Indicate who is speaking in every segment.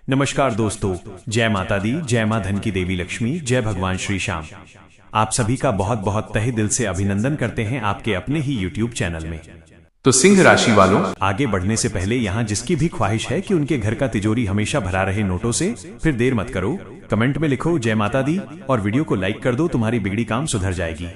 Speaker 1: नमस्कार दोस्तों, जय माता दी, जय मां धन की देवी लक्ष्मी, जय भगवान श्री श्याम। आप सभी का बहुत बहुत तहे दिल से अभिनंदन करते हैं आपके अपने ही YouTube चैनल में।
Speaker 2: तो सिंह राशि वालों,
Speaker 1: आगे बढ़ने से पहले यहाँ जिसकी भी ख्वाहिश है कि उनके घर का तिजोरी हमेशा भरा रहे नोटों से, फिर देर मत करो, कमेंट में लिखो जय माता दी और वीडियो को लाइक कर दो, तुम्हारी बिगड़ी काम सुधर जाएगी।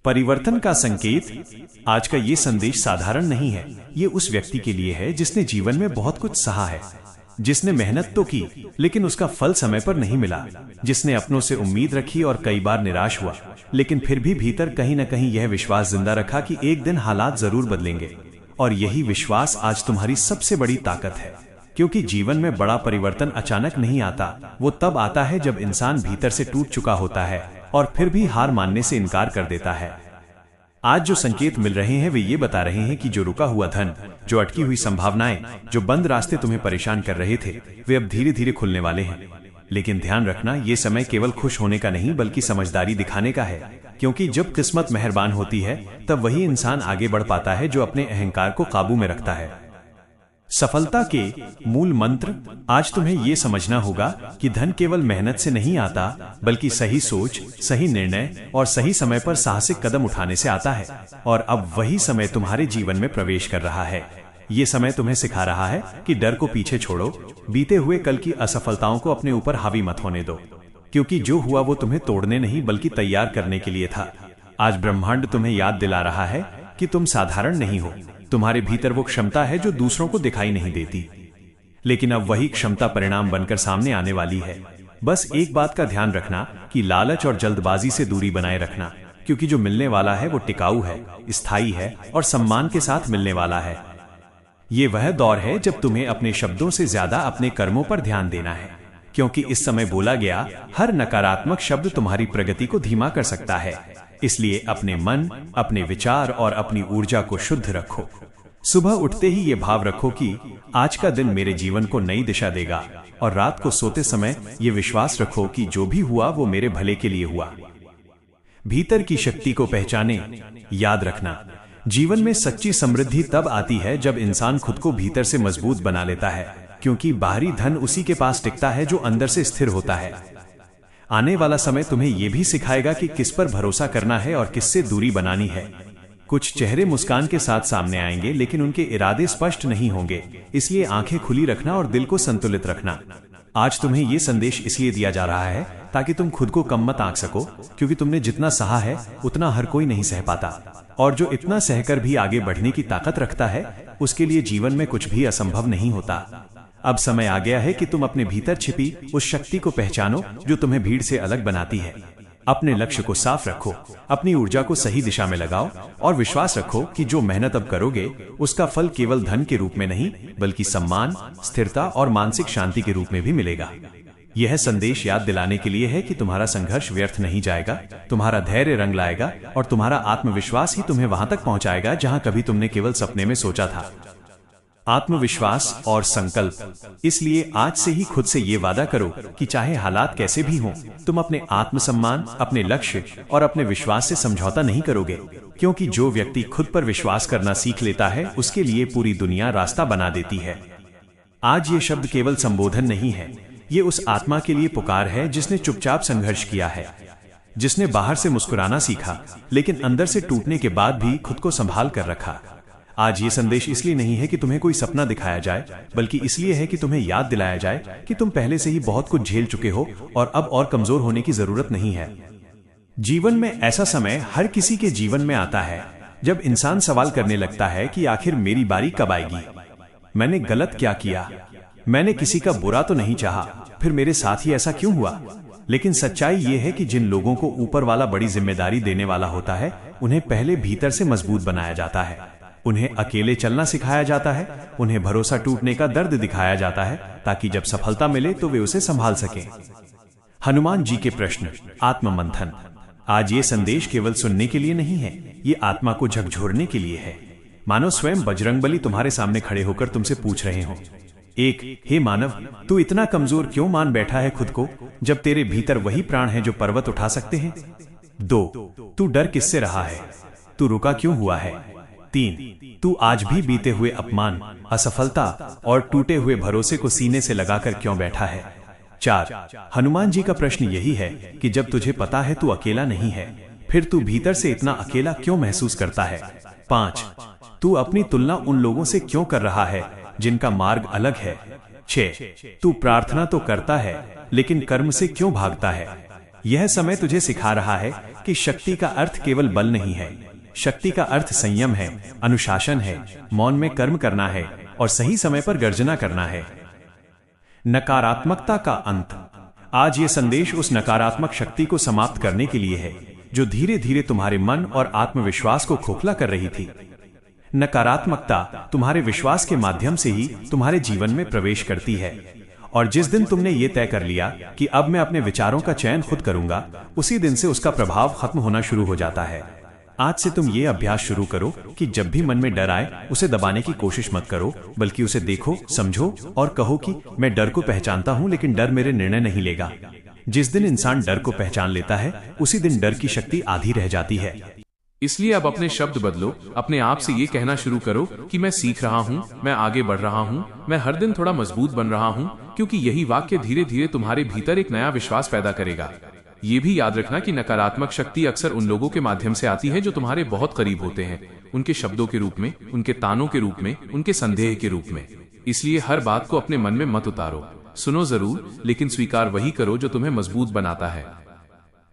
Speaker 1: परिवर्तन का संकेत। आज का ये संदेश साधारण नहीं है। ये उस व्यक्ति के लिए है जिसने जीवन में बहुत कुछ सहा है, जिसने मेहनत तो की लेकिन उसका फल समय पर नहीं मिला, जिसने अपनों से उम्मीद रखी और कई बार निराश हुआ, लेकिन फिर भी भीतर कहीं न कहीं यह विश्वास जिंदा रखा कि एक दिन हालात जरूर बदलेंगे। और यही विश्वास आज तुम्हारी सबसे बड़ी ताकत है, क्योंकि जीवन में बड़ा परिवर्तन अचानक नहीं आता। वो तब आता है जब इंसान भीतर से टूट चुका होता है और फिर भी हार मानने से इनकार कर देता है। आज जो संकेत मिल रहे हैं वे ये बता रहे हैं कि जो रुका हुआ धन, जो अटकी हुई संभावनाएं, जो बंद रास्ते तुम्हें परेशान कर रहे थे, वे अब धीरे धीरे खुलने वाले हैं। लेकिन ध्यान रखना, ये समय केवल खुश होने का नहीं बल्कि समझदारी दिखाने का है, क्योंकि जब किस्मत मेहरबान होती है तब वही इंसान आगे बढ़ पाता है जो अपने अहंकार को काबू में रखता है। सफलता के मूल मंत्र। आज तुम्हें यह समझना होगा कि धन केवल मेहनत से नहीं आता, बल्कि सही सोच, सही निर्णय और सही समय पर साहसिक कदम उठाने से आता है। और अब वही समय तुम्हारे जीवन में प्रवेश कर रहा है। ये समय तुम्हें सिखा रहा है कि डर को पीछे छोड़ो, बीते हुए कल की असफलताओं को अपने ऊपर हावी मत होने दो, क्योंकि जो हुआ वो तुम्हें तोड़ने नहीं बल्कि तैयार करने के लिए था। आज ब्रह्मांड तुम्हें याद दिला रहा है कि तुम साधारण नहीं हो। तुम्हारे भीतर वो क्षमता है जो दूसरों को दिखाई नहीं देती, लेकिन अब वही क्षमता परिणाम बनकर सामने आने वाली है। बस एक बात का ध्यान रखना कि लालच और जल्दबाजी से दूरी बनाए रखना, क्योंकि जो मिलने वाला है वो टिकाऊ है, स्थायी है और सम्मान के साथ मिलने वाला है। ये वह दौर है जब तुम्हें अपने शब्दों से ज्यादा अपने कर्मों पर ध्यान देना है, क्योंकि इस समय बोला गया हर नकारात्मक शब्द तुम्हारी प्रगति को धीमा कर सकता है। इसलिए अपने मन, अपने विचार और अपनी ऊर्जा को शुद्ध रखो। सुबह उठते ही ये भाव रखो कि आज का दिन मेरे जीवन को नई दिशा देगा, और रात को सोते समय ये विश्वास रखो कि जो भी हुआ वो मेरे भले के लिए हुआ। भीतर की शक्ति को पहचाने। याद रखना, जीवन में सच्ची समृद्धि तब आती है जब इंसान खुद को भीतर से मजबूत बना लेता है, क्योंकि बाहरी धन उसी के पास टिकता है जो अंदर से स्थिर होता है। आने वाला समय तुम्हें यह भी सिखाएगा कि किस पर भरोसा करना है और किससे दूरी बनानी है। कुछ चेहरे मुस्कान के साथ सामने आएंगे, लेकिन उनके इरादे स्पष्ट नहीं होंगे, इसलिए आंखें खुली रखना और दिल को संतुलित रखना। आज तुम्हें यह संदेश इसलिए दिया जा रहा है ताकि तुम खुद को कम मत आंक सको, क्योंकि तुमने जितना सहा है उतना हर कोई नहीं सह पाता, और जो इतना सहकर भी आगे बढ़ने की ताकत रखता है उसके लिए जीवन में कुछ भी असंभव नहीं होता। अब समय आ गया है कि तुम अपने भीतर छिपी उस शक्ति को पहचानो जो तुम्हें भीड़ से अलग बनाती है। अपने लक्ष्य को साफ रखो, अपनी ऊर्जा को सही दिशा में लगाओ और विश्वास रखो कि जो मेहनत अब करोगे उसका फल केवल धन के रूप में नहीं बल्कि सम्मान, स्थिरता और मानसिक शांति के रूप में भी मिलेगा। यह संदेश याद दिलाने के लिए है कि तुम्हारा संघर्ष व्यर्थ नहीं जाएगा, तुम्हारा धैर्य रंग लाएगा और तुम्हारा आत्मविश्वास ही तुम्हें वहां तक पहुंचाएगा जहां कभी तुमने केवल सपने में सोचा था। आत्मविश्वास और संकल्प। इसलिए आज से ही खुद से ये वादा करो कि चाहे हालात कैसे भी हों, तुम अपने आत्मसम्मान, अपने लक्ष्य और अपने विश्वास से समझौता नहीं करोगे, क्योंकि जो व्यक्ति खुद पर विश्वास करना सीख लेता है उसके लिए पूरी दुनिया रास्ता बना देती है। आज ये शब्द केवल संबोधन नहीं है, ये उस आत्मा के लिए पुकार है जिसने चुपचाप संघर्ष किया है, जिसने बाहर से मुस्कुराना सीखा लेकिन अंदर से टूटने के बाद भी खुद को संभाल कर रखा। आज ये संदेश इसलिए नहीं है कि तुम्हें कोई सपना दिखाया जाए, बल्कि इसलिए है कि तुम्हें याद दिलाया जाए कि तुम पहले से ही बहुत कुछ झेल चुके हो और अब और कमजोर होने की जरूरत नहीं है। जीवन में ऐसा समय हर किसी के जीवन में आता है जब इंसान सवाल करने लगता है कि आखिर मेरी बारी कब आएगी, मैंने गलत क्या किया, मैंने किसी का बुरा तो नहीं चाहा, फिर मेरे साथ ही ऐसा क्यों हुआ। लेकिन सच्चाई ये है कि जिन लोगों को ऊपर वाला बड़ी जिम्मेदारी देने वाला होता है उन्हें पहले भीतर से मजबूत बनाया जाता है। उन्हें अकेले चलना सिखाया जाता है, उन्हें भरोसा टूटने का दर्द दिखाया जाता है, ताकि जब सफलता मिले तो वे उसे संभाल सकें। हनुमान जी के प्रश्न। आत्म मंथन। आज ये संदेश केवल सुनने के लिए नहीं है, ये आत्मा को झकझोरने के लिए है। मानो स्वयं बजरंगबली तुम्हारे सामने खड़े होकर तुमसे पूछ रहे हो। 1. हे मानव, तू इतना कमजोर क्यों मान बैठा है खुद को, जब तेरे भीतर वही प्राण है जो पर्वत उठा सकते हैं। 2. तू डर किससे रहा है, तू रुका क्यों हुआ है। 3. तू आज भी बीते हुए अपमान, असफलता और टूटे हुए भरोसे को सीने से लगाकर क्यों बैठा है? 4. हनुमान जी का प्रश्न यही है कि जब तुझे पता है तू अकेला नहीं है, फिर तू भीतर से इतना अकेला क्यों महसूस करता है? 5. तू अपनी तुलना उन लोगों से क्यों कर रहा है जिनका मार्ग अलग है? 6. तू प्रार्थना तो करता है लेकिन कर्म से क्यों भागता है? यह समय तुझे सिखा रहा है कि शक्ति का अर्थ केवल बल नहीं है। शक्ति का अर्थ संयम है, अनुशासन है, मौन में कर्म करना है और सही समय पर गर्जना करना है। नकारात्मकता का अंत। आज ये संदेश उस नकारात्मक शक्ति को समाप्त करने के लिए है जो धीरे धीरे तुम्हारे मन और आत्मविश्वास को खोखला कर रही थी। नकारात्मकता तुम्हारे विश्वास के माध्यम से ही तुम्हारे जीवन में प्रवेश करती है, और जिस दिन तुमने ये तय कर लिया कि अब मैं अपने विचारों का चयन खुद करूंगा, उसी दिन से उसका प्रभाव खत्म होना शुरू हो जाता है। आज से तुम ये अभ्यास शुरू करो कि जब भी मन में डर आए उसे दबाने की कोशिश मत करो, बल्कि उसे देखो, समझो और कहो कि मैं डर को पहचानता हूं लेकिन डर मेरे निर्णय नहीं लेगा। जिस दिन इंसान डर को पहचान लेता है, उसी दिन डर की शक्ति आधी रह जाती है।
Speaker 2: इसलिए अब अपने शब्द बदलो, अपने आप से ये कहना शुरू करो कि मैं सीख रहा हूँ, मैं आगे बढ़ रहा हूँ, मैं हर दिन थोड़ा मजबूत बन रहा हूँ, क्योंकि यही वाक्य धीरे धीरे तुम्हारे भीतर एक नया विश्वास पैदा करेगा। ये भी याद रखना कि नकारात्मक शक्ति अक्सर उन लोगों के माध्यम से आती है जो तुम्हारे बहुत करीब होते हैं, उनके शब्दों के रूप में, उनके तानों के रूप में, उनके संदेह के रूप में। इसलिए हर बात को अपने मन में मत उतारो, सुनो जरूर, लेकिन स्वीकार वही करो जो तुम्हें मजबूत बनाता है।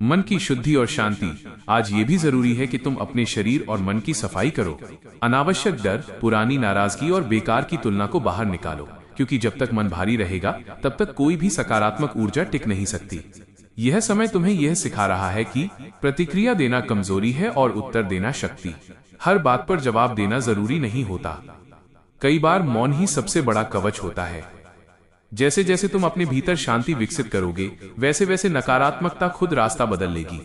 Speaker 2: मन की शुद्धि और शांति। आज ये भी जरूरी है कि तुम अपने शरीर और मन की सफाई करो। अनावश्यक डर, पुरानी नाराजगी और बेकार की तुलना को बाहर निकालो, क्योंकि जब तक मन भारी रहेगा तब तक कोई भी सकारात्मक ऊर्जा टिक नहीं सकती। यह समय तुम्हें यह सिखा रहा है कि प्रतिक्रिया देना कमजोरी है और उत्तर देना शक्ति। हर बात पर जवाब देना जरूरी नहीं होता। कई बार मौन ही सबसे बड़ा कवच होता है। जैसे जैसे तुम अपने भीतर शांति विकसित करोगे, वैसे वैसे नकारात्मकता खुद रास्ता बदल लेगी।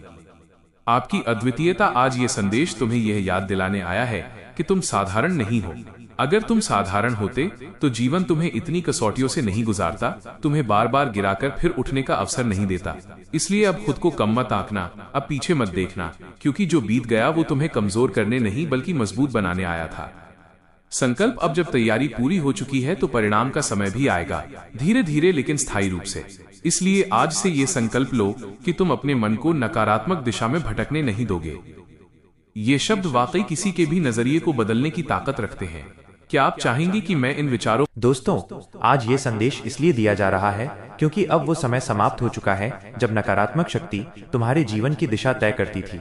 Speaker 2: आपकी अद्वितीयता। आज ये संदेश तुम्हें यह याद दिलाने आया है कि तुम साधारण नहीं हो। अगर तुम साधारण होते तो जीवन तुम्हें इतनी कसौटियों से नहीं गुजारता, तुम्हें बार बार गिराकर फिर उठने का अवसर नहीं देता। इसलिए अब खुद को कम मत आंकना, अब पीछे मत देखना, क्योंकि जो बीत गया वो तुम्हें कमजोर करने नहीं बल्कि मजबूत बनाने आया था। संकल्प। अब जब तैयारी पूरी हो चुकी है तो परिणाम का समय भी आएगा, धीरे धीरे लेकिन स्थायी रूप से। इसलिए आज से ये संकल्प लो कि तुम अपने मन को नकारात्मक दिशा में भटकने नहीं दोगे। ये शब्द वाकई किसी के भी नजरिए को बदलने की ताकत रखते हैं। क्या आप चाहेंगे कि मैं इन विचारों।
Speaker 3: दोस्तों, आज ये संदेश इसलिए दिया जा रहा है क्योंकि अब वो समय समाप्त हो चुका है जब नकारात्मक शक्ति तुम्हारे जीवन की दिशा तय करती थी।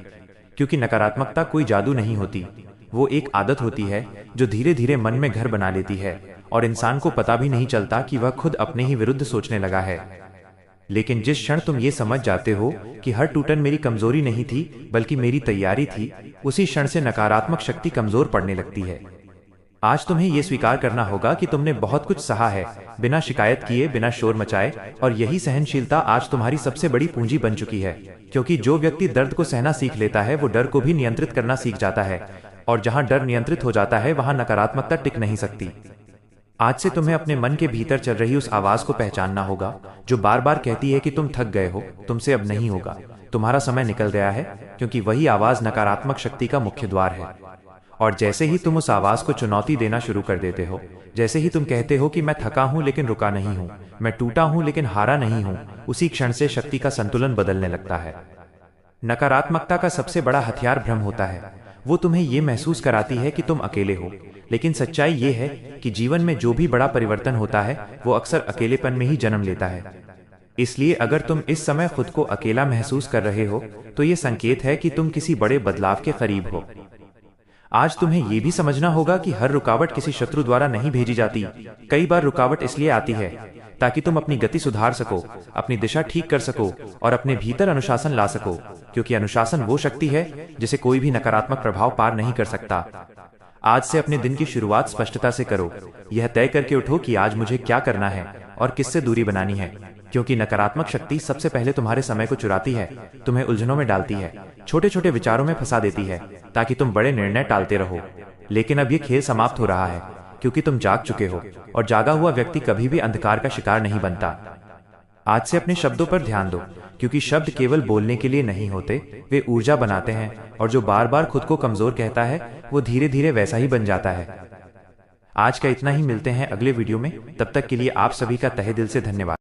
Speaker 3: क्योंकि नकारात्मकता कोई जादू नहीं होती, वो एक आदत होती है जो धीरे धीरे मन में घर बना लेती है और इंसान को पता भी नहीं चलता कि वह खुद अपने ही विरुद्ध सोचने लगा है। लेकिन जिस क्षण तुम ये समझ जाते हो कि हर टूटन मेरी कमजोरी नहीं थी बल्कि मेरी तैयारी थी, उसी क्षण से नकारात्मक शक्ति कमजोर पड़ने लगती है। आज तुम्हें यह स्वीकार करना होगा कि तुमने बहुत कुछ सहा है, बिना शिकायत किए, बिना शोर मचाए, और यही सहनशीलता आज तुम्हारी सबसे बड़ी पूंजी बन चुकी है। क्योंकि जो व्यक्ति दर्द को सहना सीख लेता है वो डर को भी नियंत्रित करना सीख जाता है, और जहां डर नियंत्रित हो जाता है वहां नकारात्मकता टिक नहीं सकती। आज से तुम्हें अपने मन के भीतर चल रही उस आवाज को पहचानना होगा जो बार बार कहती है कि तुम थक गए हो, तुमसे अब नहीं होगा, तुम्हारा समय निकल गया है। क्योंकि वही आवाज नकारात्मक शक्ति का मुख्य द्वार है। और जैसे ही तुम उस आवाज को चुनौती देना शुरू कर देते हो, जैसे ही तुम कहते हो कि मैं थका हूं लेकिन रुका नहीं हूं, मैं टूटा हूं लेकिन हारा नहीं हूं, उसी क्षण से शक्ति का संतुलन बदलने लगता है। नकारात्मकता का सबसे बड़ा हथियार भ्रम होता है। वो तुम्हें ये महसूस कराती है कि तुम अकेले हो, लेकिन सच्चाई ये है कि जीवन में जो भी बड़ा परिवर्तन होता है वो अक्सर अकेलेपन में ही जन्म लेता है। इसलिए अगर तुम इस समय खुद को अकेला महसूस कर रहे हो तो ये संकेत है कि तुम किसी बड़े बदलाव के करीब हो। आज तुम्हें ये भी समझना होगा कि हर रुकावट किसी शत्रु द्वारा नहीं भेजी जाती। कई बार रुकावट इसलिए आती है ताकि तुम अपनी गति सुधार सको, अपनी दिशा ठीक कर सको और अपने भीतर अनुशासन ला सको। क्योंकि अनुशासन वो शक्ति है जिसे कोई भी नकारात्मक प्रभाव पार नहीं कर सकता। आज से अपने दिन की शुरुआत स्पष्टता से करो। यह तय करके उठो कि आज मुझे क्या करना है और किससे दूरी बनानी है। क्योंकि नकारात्मक शक्ति सबसे पहले तुम्हारे समय को चुराती है, तुम्हें उलझनों में डालती है, छोटे छोटे विचारों में फंसा देती है ताकि तुम बड़े निर्णय टालते रहो। लेकिन अब ये खेल समाप्त हो रहा है क्योंकि तुम जाग चुके हो, और जागा हुआ व्यक्ति कभी भी अंधकार का शिकार नहीं बनता। आज से अपने शब्दों पर ध्यान दो, क्योंकि शब्द केवल बोलने के लिए नहीं होते, वे ऊर्जा बनाते हैं। और जो बार बार खुद को कमजोर कहता है वो धीरे धीरे वैसा ही बन जाता है। आज का इतना ही, मिलते हैं अगले वीडियो में। तब तक के लिए आप सभी का तहे दिल से धन्यवाद।